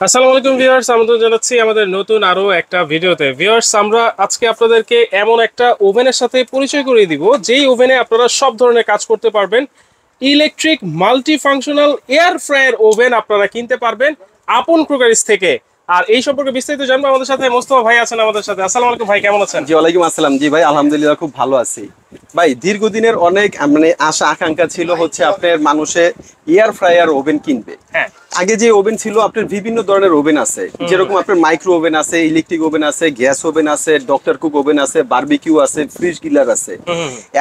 আসসালামু আলাইকুম ভিউয়ার্স, আমন্ত্রণ জানাচ্ছি আমাদের নতুন আরো একটা ভিডিওতে। ভিউয়ার্স, আমরা আজকে আপনাদেরকে এমন একটা ওভেনের সাথে পরিচয় করিয়ে দিব যেই ওভেনে আপনারা সব ধরনের কাজ করতে পারবেন। Electric multi functional air fryer oven আপনারা কিনতে পারবেন আপন ক্রোকারিজ থেকে। আর এই সম্পর্কে বিস্তারিত জানবো আমাদের সাথে মোস্তফা ভাই আছেন আমাদের সাথে। আসসালামু আলাইকুম ভাই, কেমন আছেন? জি ওয়ালাইকুম আসসালাম। জি ভাই, আলহামদুলিল্লাহ খুব ভালো আছি। ভাই দীর্ঘদিনের অনেক আশা আকাঙ্ক্ষা ছিল হচ্ছে আপনার মানুষে এয়ার ফ্রায়ার ওভেন কিনবে। হ্যাঁ, আগে যে ওভেন ছিল আপনার বিভিন্ন ধরনের ওভেন আছে, যেরকম আপনার মাইক্রো ওভেন আছে, ইলেকট্রিক ওভেন আছে, গ্যাস ওভেন আছে, ডক্টর কুক ওভেন আছে, বারবিকিউ আছে, ফ্রিজ গ্রিলার আছে।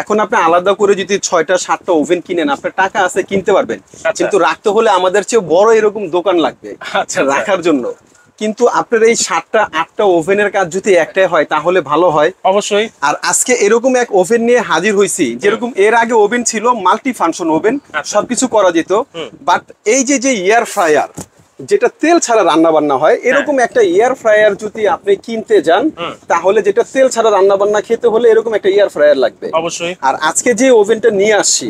এখন আপনি আলাদা করে যদি 6টা 7টা ওভেন কিনেন, আপনার টাকা আছে কিনতে পারবেন, কিন্তু রাখতে হলে আমাদের চেয়ে বড় এরকম দোকান লাগবে রাখার জন্য। কিন্তু আপনার এই 7টা 8টা ওভেনের কাজ যদি একটাই হয় তাহলে ভালো হয় অবশ্যই। আর আজকে এরকম এক ওভেন নিয়ে হাজির হয়েছি, যেরকম এর আগে ওভেন ছিল মাল্টি ফাংশন ওভেন, সবকিছু করা যেত, বাট এই যে এয়ার ফ্রায়ার যেটা তেল ছাড়া রান্না বান্না হয়, এরকম একটা এয়ার ফ্রায়ার যদি আপনি কিনতে যান তাহলে যেটা তেল ছাড়া রান্না বান্না খেতে হলে এরকম একটা এয়ার ফ্রায়ার লাগবে অবশ্যই। আর আজকে যে ওভেনটা নিয়ে আসছি,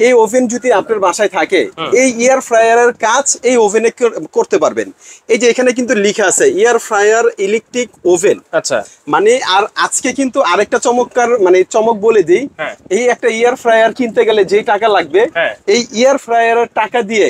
এই ওভেন যদি আপনার বাসায় থাকে, এই এয়ার ফ্রায়ারের কাজ এই ওভেনে করতে পারবেন। এই যে এখানে কিন্তু লেখা আছে এয়ার ফ্রায়ার ইলেকট্রিক ওভেন। আচ্ছা, মানে আর আজকে কিন্তু আরেকটা চমৎকার চমক বলে দিই, এই একটা এয়ার ফ্রায়ার কিনতে গেলে যে টাকা লাগবে, এই এয়ার ফ্রায়ারের টাকা দিয়ে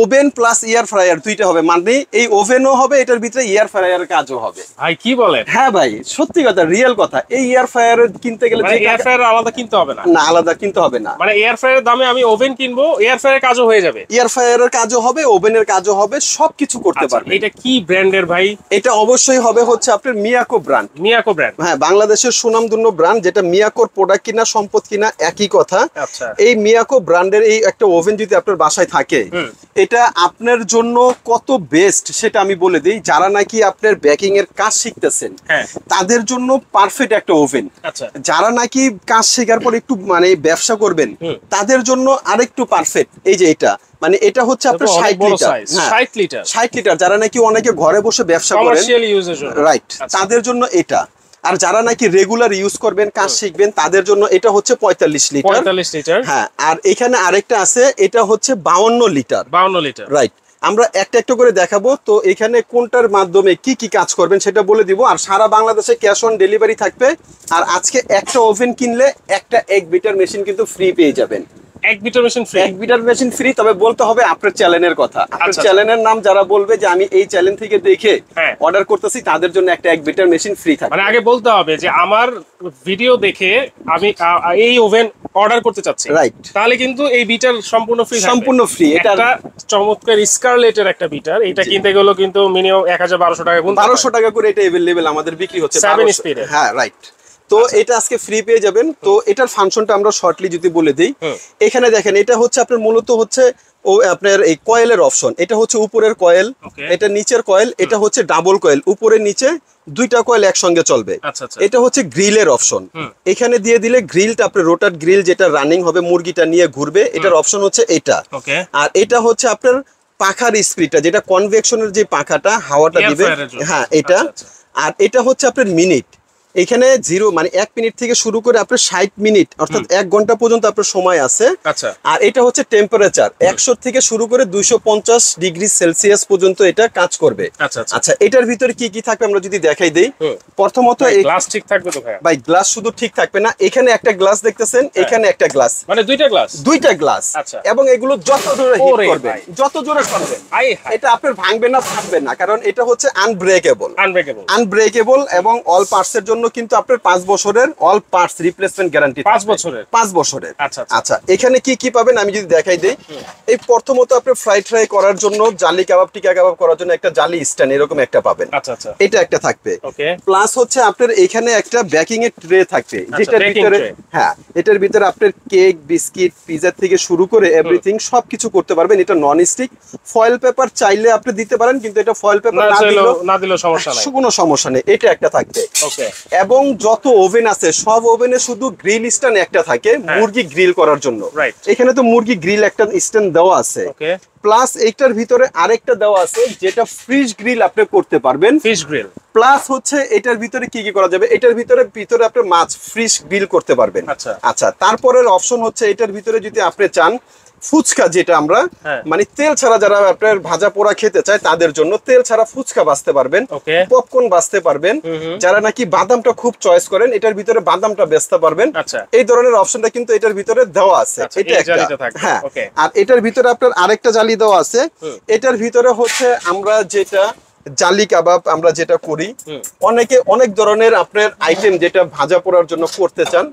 ওভেন প্লাস এয়ার ফ্রায়ার দুইটা হবে, মানে এই ওভেনও হবে, এটার ভিতরে এয়ার ফ্রায়ারের কাজও হবে। ভাই কি বলেন? হ্যাঁ ভাই, সত্যি কথা, রিয়েল কথা। এই এয়ার ফ্রায়ার কিনতে গেলে মানে এয়ার ফ্রায়ার আলাদা কিনতে হবে না? না, আলাদা কিনতে হবে না। মানে এয়ার ফ্রায়ারের দামে আমি ওভেন কিনবো, এয়ার ফ্রায়ারের কাজও হয়ে যাবে। এয়ার ফ্রায়ারের কাজও হবে, ওভেনের কাজও হবে, সবকিছু করতে পারবে। এটা কি ব্র্যান্ডের ভাই? এটা অবশ্যই হবে হচ্ছে আপনার মিয়াকো ব্র্যান্ড। মিয়াকো ব্র্যান্ড? হ্যাঁ, বাংলাদেশের সুনামধন্য ব্র্যান্ড, যেটা মিয়াকোর প্রোডাক্ট কিনা সম্পদ কিনা একই কথা। আচ্ছা, এই মিয়াকো ব্র্যান্ডের এই একটা ওভেন যদি আপনার বাসায় থাকে, এটা আপনার জন্য কত বেস্ট সেটা আমি বলে দিই। যারা নাকি আপনার বেকিং এর কাজ শিখতেছেন তাদের জন্য পারফেক্ট একটা ওভেন। যারা নাকি কাজ শেখার পর একটু ব্যবসা করবেন তাদের জন্য আরেকটু পারফেক্ট। এই যে এটা এটা হচ্ছে আপনার 60 লিটার। 60 লিটার 60 লিটার যারা নাকি অনেকে ঘরে বসে ব্যবসা করেন, রাইট, তাদের জন্য এটা। আর যারা নাকি রেগুলার ইউজ করবেন, কাজ শিখবেন, তাদের জন্য এটা হচ্ছে 45 লিটার। হ্যাঁ, আর এখানে আরেকটা আছে, এটা হচ্ছে 52 লিটার। 52 litre, right. আমরা একটা একটা করে দেখাবো। তো এখানে কোনটার মাধ্যমে কি কি কাজ করবেন সেটা বলে দিব। আর সারা বাংলাদেশে ক্যাশ অন ডেলিভারি থাকবে। আর আজকে একটা ওভেন কিনলে একটা 1 বিটার মেশিন কিন্তু ফ্রি পেয়ে যাবেন। 1 bitter machine free? 1 bitter machine free, তবে বলতে হবে আপনার চ্যানেলের কথা। আপনার চ্যানেলের নাম যারা বলবে যে আমি এই চ্যানেল থেকে দেখে অর্ডার করতেছি, তাদের জন্য একটা 1 বিটার মেশিন ফ্রি থাকবে। মানে আগে বলতে হবে যে আমার ভিডিও দেখে আমি এই ওভেন অর্ডার করতে চাচ্ছি, রাইট, তাহলে কিন্তু এই বিটার সম্পূর্ণ ফ্রি। সম্পূর্ণ ফ্রি। এটা চমৎকার স্কারলেটের একটা বিটার, এটা কিনতে গেলে কিন্তু মিনিমাম 1200 টাকা, 1200 টাকা করে এটা अवेलेबल আমাদের বিক্রি হচ্ছে 7 স্পিডে। হ্যাঁ, রাইট। তো এটা আজকে ফ্রি পেয়ে যাবেন। তো এটার ফাংশনটা আমরা শর্টলি যদি বলে দিই, এখানে দেখেন, এটা হচ্ছে আপনার মূলত হচ্ছে আপনার এই কয়েলের অপশন। এটা হচ্ছে উপরের কয়েল, এটা নিচের কয়েল, এটা হচ্ছে ডাবল কয়েল, উপরে নিচে দুইটা কয়েল একসঙ্গে চলবে। এটা হচ্ছে গ্রিলের অপশন। এখানে দিয়ে দিলে গ্রিলটা আপনার রোটার গ্রিল যেটা রানিং হবে, মুরগিটা নিয়ে ঘুরবে, এটার অপশন হচ্ছে এটা। আর এটা হচ্ছে আপনার পাখার স্পিডটা, যেটা কনভেকশনের যে পাখাটা হাওয়াটা দিবে, হ্যাঁ এটা। আর এটা হচ্ছে আপনার মিনিট, এখানে 1 মিনিট থেকে শুরু করে আপনার 60 মিনিট অর্থাৎ 1 ঘন্টা পর্যন্ত আপনার সময় আছে। আর এটা হচ্ছে টেম্পারেচার 100 থেকে শুরু করে 250 ডিগ্রি সেলসিয়াস পর্যন্ত এটা কাজ করবে। আচ্ছা, এটার ভিতরে কি কি থাকবে আমরা যদি দেখাই দেই। প্রথমত গ্লাস ঠিক থাকবে তো ভাই? গ্লাস শুধু ঠিক থাকবে না, এখানে একটা গ্লাস দেখতেছেন, এখানে একটা গ্লাস, মানে দুইটা গ্লাস। এবং এগুলো যত জোরে হিট করবেন, যত জোরে করবেন, এটা আপনার ভাঙবে না, ফাটবে না, কারণ এটা হচ্ছে আনব্রেকেবল এবং অল পার্টস এর জন্য কিন্তু আপনার 5 বছরের অল পার্টস রিপ্লেসমেন্ট গ্যারান্টি। 5 বছরের। আচ্ছা, এখানে কি কি পাবেন আমি যদি দেখাই দেই। এই প্রথমত আপনি ফ্রাই করার জন্য জালি কাবাব, টিকা কাবাব করার জন্য একটা জালি স্ট্যান্ড এরকম একটা পাবেন। এটা একটা থাকবে। প্লাস হচ্ছে আপনার এখানে একটা বেকিং এর ট্রে থাকবে, যেটার ভিতরে এটার ভিতরে আপনার কেক, বিস্কিট, পিজা থেকে শুরু করে এভরিথিং সবকিছু করতে পারবেন। এটা নন স্টিক। ফয়েল পেপার চাইলে আপনি দিতে পারেন, কিন্তু এটা ফয়েল পেপার না দিলেও সমস্যা নাই, কোনো সমস্যা নেই। এটা একটা থাকবে। এবং যত ওভেন আছে সব ওভেনে শুধু গ্রিল স্ট্যান্ড একটা থাকে মুরগি গ্রিল করার জন্য। এখানে তো মুরগি গ্রিল একটা স্ট্যান্ড দেওয়া আছে। প্লাস এইটার ভিতরে আরেকটা দেওয়া আছে, যেটা ফ্রিজ গ্রিল আপনি করতে পারবেন। Fish grill. প্লাস হচ্ছে এটার ভিতরে কি কি করা যাবে, এটার ভিতরে আপনি মাছ ফ্রিজ গ্রিল করতে পারবেন। আচ্ছা, তারপরের অপশন হচ্ছে এটার ভিতরে যদি আপনি চান ফুচকা যেটা আমরা মানে তেল ছাড়া যারা আপনার ভাজা পোড়া খেতে চায় তাদের জন্য তেল ছাড়া ফুচকা বাছতে পারবেন, পপকর্ন বাছতে পারবেন। যারা নাকি বাদামটা খুব চয়েস করেন এটার ভিতরে বাদামটা বেচতে পারবেন, এই ধরনের অপশনটা কিন্তু এটার ভিতরে দেওয়া আছে। এটা একটা, হ্যাঁ। আর এটার ভিতরে আপনার আরেকটা জালি দেওয়া আছে। এটার ভিতরে হচ্ছে আমরা যেটা জালি কাবাব আমরা যেটা করি, অনেকে অনেক ধরনের আপনার আইটেম যেটা ভাজা পোড়ার জন্য করতে চান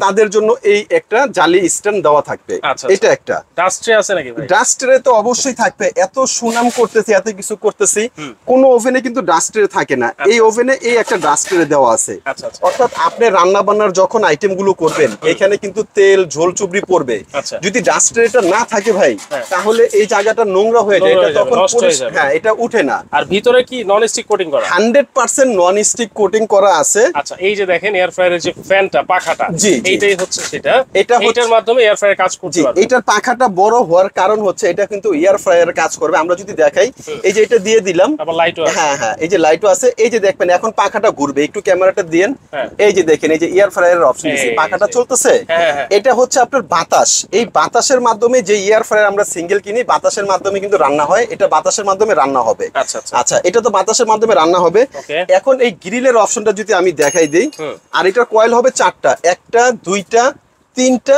তাদের জন্য এই একটা জালি স্ট্যান্ড দেওয়া থাকবে। এটা একটা ডাস্ট ট্রে আছে নাকি ভাই? ডাস্ট ট্রে তো অবশ্যই থাকবে। এত সুনাম করতেছি, এত কিছু করতেছি, কোন ওভেনে কিন্তু ডাস্ট ট্রে থাকে না। এই ওভেনে এই একটা ডাস্ট ট্রে দেওয়া আছে। অর্থাৎ আপনি রান্না বান্নার যখন আইটেম গুলো করবেন এখানে কিন্তু তেল ঝোল চুবড়ি পড়বে, যদি ডাস্ট ট্রেটা না থাকে ভাই তাহলে এই জায়গাটা নোংরা হয়ে যায়, এটা তখন হ্যাঁ এটা উঠে না। আর ভিতরে কি নন স্টিক কোটিং করা? 100% নন স্টিক কোটিং করা আছে। আচ্ছা, এই যে দেখেন এয়ার ফ্রায়ারের যে ফ্যানটা, পাখাটা, এইটাই হচ্ছে সেটা। এটার মাধ্যমে এয়ার ফ্রায়ার কাজ করতে পারবে। এটার পাখাটা বড় হওয়ার কারণ হচ্ছে এটা কিন্তু এয়ার ফ্রায়ার কাজ করবে। আমরা যদি দেখাই, এই যে এটা দিয়ে দিলাম, আবার লাইটও আছে। হ্যাঁ হ্যাঁ, এই যে লাইটও আছে। এই যে দেখবেন এখন পাখাটা ঘুরবে, একটু ক্যামেরাটা দেন। এই যে দেখেন এই যে এয়ার ফ্রায়ারের অপশন আছে, পাখাটা চলতেছে। এটা হচ্ছে আপনার বাতাস, এই বাতাসের মাধ্যমে যে এয়ার ফ্রায়ার আমরা সিঙ্গেল কিনি বাতাসের মাধ্যমে কিন্তু রান্না হয়, এটা বাতাসের মাধ্যমে রান্না হবে। আচ্ছা, এটা তো বাতাসের মাধ্যমে রান্না হবে। এখন এই গ্রিলের অপশনটা যদি আমি দেখাই দেই, আর এটার কয়েল হবে 4টা, 1টা 2টা 3টা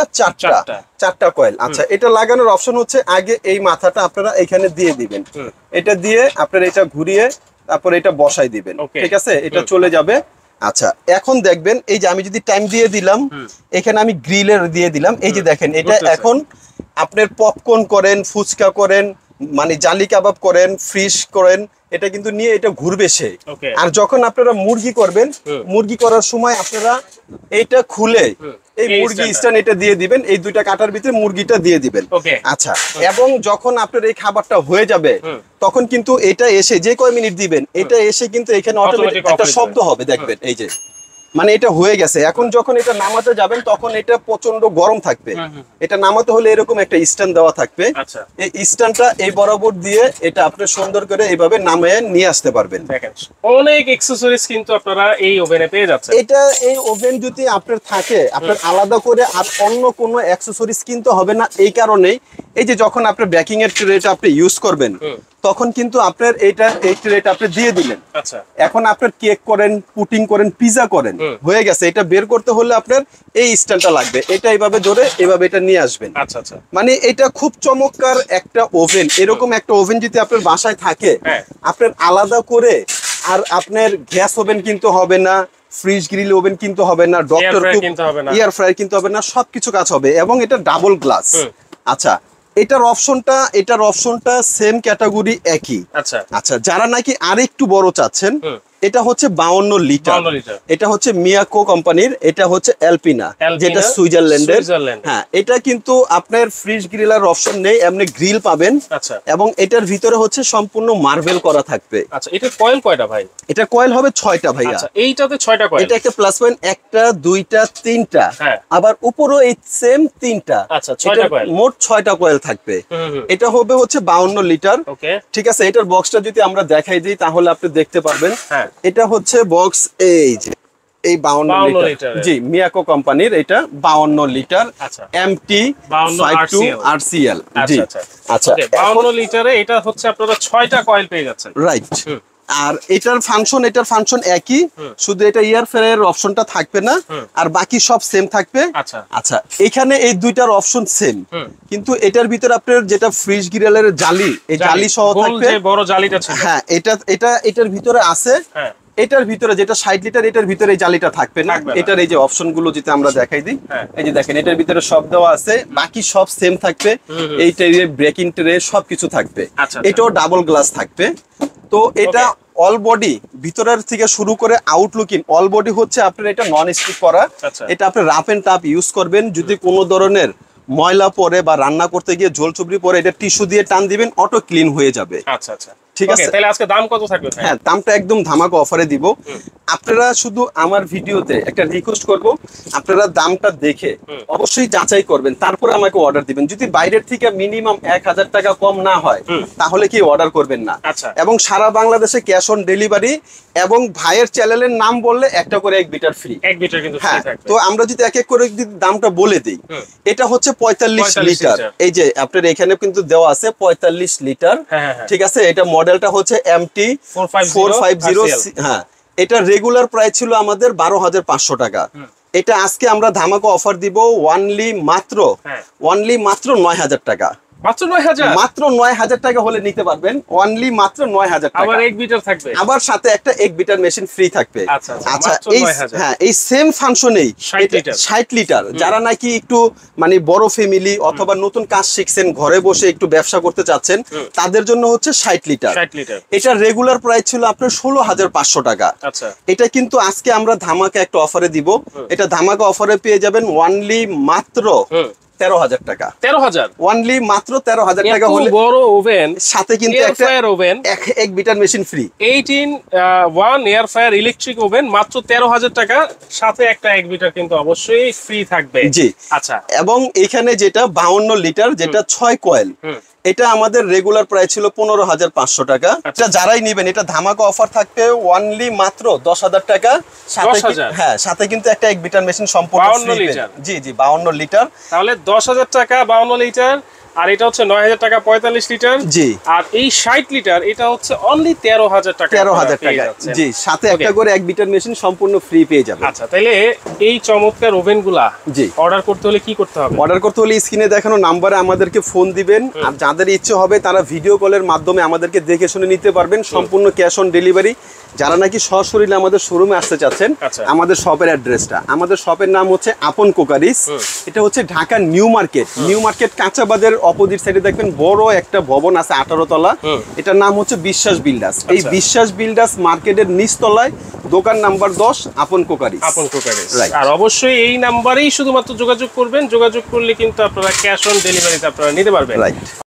4টা কয়েল। আচ্ছা, এটা লাগানোর অপশন হচ্ছে আগে এই মাথাটা আপনারা এখানে দিয়ে দিবেন, এটা দিয়ে আপনারা এটা ঘুরিয়ে তারপর এটা বসাই দিবেন, ঠিক আছে? এটা চলে যাবে। আচ্ছা, এখন দেখবেন এই যে আমি যদি টাইম দিয়ে দিলাম, এখানে আমি গ্রিলের দিয়ে দিলাম, এই যে দেখেন এটা এখন আপনার পপকর্ন করেন, ফুচকা করেন, মানে জালি কাবাব করেন, ফিশ করেন, এটা কিন্তু নিয়ে এটা ঘুরবে সে। আর যখন আপনারা মুরগি করবেন, মুরগি করার সময় আপনারা এটা খুলে এই মুরগি স্ট্যান্ড এটা দিয়ে দিবেন, এই দুইটা কাটার ভিতরে মুরগিটা দিয়ে দিবেন। আচ্ছা, এবং যখন আপনার এই খাবারটা হয়ে যাবে তখন কিন্তু এটা এসে যে কয় মিনিট দিবেন এটা এসে কিন্তু এখানে অটোমেটিক একটা শব্দ হবে, দেখবেন এই যে মানে এটা হয়ে গেছে। এখন যখন এটা নামাতে যাবেন তখন এটা প্রচন্ড গরম থাকবে, এটা নামাতে হলে এরকম একটা স্ট্যান্ড দেওয়া থাকবে। এই স্ট্যান্ডটা এই বরাবর দিয়ে এটা আপনি সুন্দর করে এইভাবে নামিয়ে নিয়ে আসতে পারবেন। দেখেন অনেক অ্যাকসেসরিজ কিন্তু আপনারা এই ওভেনে পেয়ে যাচ্ছেন। এটা এই ওভেন যদি আপনার থাকে, আপনার আলাদা করে আর অন্য কোনো অ্যাকসেসরিজ কিনতে হবে না। এই কারণেই এই যে যখন আপনার বেকিং এর ট্রেটা আপনি ইউজ করবেন তখন কিন্তু আপনার এইটা এই ট্রেটা আপনি দিয়ে দিলেন। আচ্ছা, এখন আপনার কেক করেন, পুটিং করেন, পিজা করেন, হয়ে গেছে। এটা বের করতে হলে আপনার এই স্ট্যান্ডটা লাগবে, এটা এইভাবে জোরে এইভাবে এটা নিয়ে আসবেন। আচ্ছা আচ্ছা, মানে এটা খুব চমৎকার একটা ওভেন। এরকম একটা ওভেন যদি আপনার বাসায় থাকে, আপনার আলাদা করে আর আপনার গ্যাস ওভেন কিন্তু হবে না, ফ্রিজ গ্রিল ওভেন কিন্তু হবে না, ডক্টর এয়ার ফ্রায়ার কিন্তু হবে না, সবকিছু কাজ হবে। এবং এটা ডাবল গ্লাস। আচ্ছা, এটার অপশনটা সেম ক্যাটাগরি একই। আচ্ছা, যারা নাকি আরেকটু বড় চাচ্ছেন, এটা হচ্ছে 52 লিটার। এটা হচ্ছে মিয়াকো কোম্পানির, এটা হচ্ছে অ্যালপিনা, যেটা সুইজারল্যান্ডের। হ্যাঁ, এটা কিন্তু আপনার ফ্রিজ গ্রিলার অপশন নেই, এমনি গ্রিল পাবেন। এবং এটার ভিতরে হচ্ছে সম্পূর্ণ মার্বেল করা থাকবে। আচ্ছা, এটা কয়েল কয়টা ভাই? এটা কয়েল হবে 6টা ভাইয়া। আচ্ছা, এইটাতে 6টা কয়েল। এটা একটা প্লাস পয়েন্ট, 1টা 2টা 3টা, আবার উপরেও এই সেম 3টা। আচ্ছা, 6টা কয়েল, মোট 6টা কয়েল থাকবে। এটা হবে হচ্ছে 52 লিটার। ঠিক আছে, এটার বক্সটা যদি আমরা দেখাই দিই তাহলে আপনি দেখতে পারবেন। এটা হচ্ছে বক্স, এই যে এই 52 লিটার, জি মিয়াকো কোম্পানির, এটা 52 লিটার এমটি 52 আরসিএল। জি আচ্ছা, 52 লিটারে এটা হচ্ছে আপনারা 6টা কয়েল পেয়ে যাচ্ছেন, রাইট। আর এটার ফাংশন একই, শুধু এটা এয়ার ফ্রায়ারের অপশনটা থাকবে না, আর বাকি সব সেম থাকবে। আচ্ছা, এখানে এই দুইটার অপশন সেম, কিন্তু এটার ভিতরে আপনার যেটা ফ্রিজ গ্রিলের জালি, এই জালি সহ থাকবে, যে বড় জালিটা ছিল। হ্যাঁ, এটার ভিতরে আছে। এটার ভিতরে যেটা 60 লিটার, এটার ভিতরে এই জালিটা থাকবে না। এটার এই যে অপশন গুলো যদি আমরা দেখাই দিই, এই যে দেখেন এটার ভিতরে সব দেওয়া আছে, বাকি সব সেম থাকবে। এই ট্রে, ব্রেকিং ট্রে সবকিছু থাকবে। এটাও ডাবল গ্লাস থাকবে। তো এটা অল বডি ভিতরের থেকে শুরু করে আউটলুকিং অল বডি হচ্ছে আপনার এটা নন স্টিক করা। এটা আপনি রাফ এন্ড টাফ ইউজ করবেন। যদি কোনো ধরনের ময়লা পরে বা রান্না করতে গিয়ে ঝোল চুবড়ি পরে, এটা টিস্যু দিয়ে টান দিবেন, অটো ক্লিন হয়ে যাবে। আচ্ছা আচ্ছা, ঠিক আছে, তাহলে আজকে দাম কত থাকবে? হ্যাঁ, দামটা একদম ধামাকা অফারে দিব। আপনারা শুধু আমার ভিডিওতে একটা রিকোয়েস্ট করব, আপনারা দামটা দেখে অবশ্যই যাচাই করবেন, তারপর আমাকে অর্ডার দিবেন। যদি বাইরের থেকে মিনিমাম 1000 টাকা কম না হয় তাহলে কি অর্ডার করবেন না। এবং সারা বাংলাদেশে ক্যাশ অন ডেলিভারি, এবং ভাইয়ের চ্যানেলের নাম বললে একটা করে 1 বিটার ফ্রি। 1 বিটার কিন্তু ফ্রি থাকবে। তো আমরা যদি এক এক করে দামটা বলে দিই, এটা হচ্ছে 45 লিটার। এই যে আপনার এখানে কিন্তু দেওয়া আছে 45 লিটার, ঠিক আছে। এটা মডেলটা হচ্ছে MT 450। হ্যাঁ, এটা রেগুলার প্রাইস ছিল আমাদের 12,500 টাকা। এটা আজকে আমরা ধামাকা অফার দিব অনলি মাত্র 9,000 টাকা। মাত্র 9,000, মাত্র 9,000 টাকা হলে নিতে পারবেন, অনলি মাত্র 9,000 টাকা। আবার 1 বিটার থাকবে, আবার সাথে একটা 1 বিটার মেশিন ফ্রি থাকবে। আচ্ছা, এই হ্যাঁ, এই সেম ফাংশনেই 60 লিটার, যারা নাকি একটু মানে বড় ফ্যামিলি অথবা নতুন কাজ শিখছেন, ঘরে বসে একটু ব্যবসা করতে চাচ্ছেন, তাদের জন্য হচ্ছে 60 লিটার। এটা রেগুলার প্রাইস ছিল আপনার 16,500 টাকা। আচ্ছা, এটা কিন্তু আজকে আমরা ধামাকা একটা অফারে দিব। এটা ধামাকা অফারে পেয়ে যাবেন অনলি মাত্র 13,000 টাকা। 13,000 অনলি মাত্র 13,000 টাকা হলে বড় ওভেন, সাথে কিন্তু একটা oven 1 bitter machine free. 18-1 air fryer electric oven মাত্র 13,000 টাকা, সাথে একটা 1 বিটার কিন্তু অবশ্যই ফ্রি থাকবে। জি, আচ্ছা। এবং এখানে যেটা 52 লিটার, যেটা 6 কয়েল, এটা আমাদের রেগুলার প্রাইস ছিল 15,500 টাকা। এটা যারাই নেবেন, এটা ধামাকা অফার থাকবে অনলি মাত্র 10,000 টাকা। হ্যাঁ, সাথে কিন্তু একটা 1 বিটার মেশিন সম্পূর্ণ ফ্রি। জি জি, 52 লিটার, তাহলে 10,000 টাকা 52 লিটার, আর এটা হচ্ছে 9,000 টাকা 45 লিটার। জি, আর এই 60 লিটার এটা হচ্ছে অনলি 13,000 টাকা। 13,000 টাকা। জি, সাথে একটা করে 1 বিটার মেশিন সম্পূর্ণ ফ্রি পেয়ে যাবেন। আচ্ছা, তাহলে এই চমৎকার ওভেনগুলা জি অর্ডার করতে হলে কি করতে হবে? অর্ডার করতে হলে স্ক্রিনে দেখানো নম্বরে আমাদেরকে ফোন দিবেন, আর যাদের ইচ্ছে হবে তারা ভিডিও কলের মাধ্যমে আমাদেরকে দেখে শুনে নিতে পারবেন, সম্পূর্ণ ক্যাশ অন ডেলিভারি। যারা নাকি সরাসরি আমাদের শোরুমে আসতে চাচ্ছেন, আমাদের শপের অ্যাড্রেসটা, আমাদের শপের নাম হচ্ছে আপন কোকারিস। এটা হচ্ছে ঢাকা নিউ মার্কেট কাঁচাবাজারের অপোজিট সাইডে দেখবেন বড় একটা ভবন আছে 18 তলা, এটার নাম হচ্ছে বিশ্বাস বিল্ডার্স। এই বিশ্বাস বিল্ডার্স মার্কেটের নিচতলায় দোকান নাম্বার 10 আপন কোকারিস। আর অবশ্যই এই নাম্বারেই শুধুমাত্র যোগাযোগ করবেন, যোগাযোগ করলে কিন্তু আপনারা ক্যাশ অন ডেলিভারিতে আপনারা নিতে পারবেন। রাইট।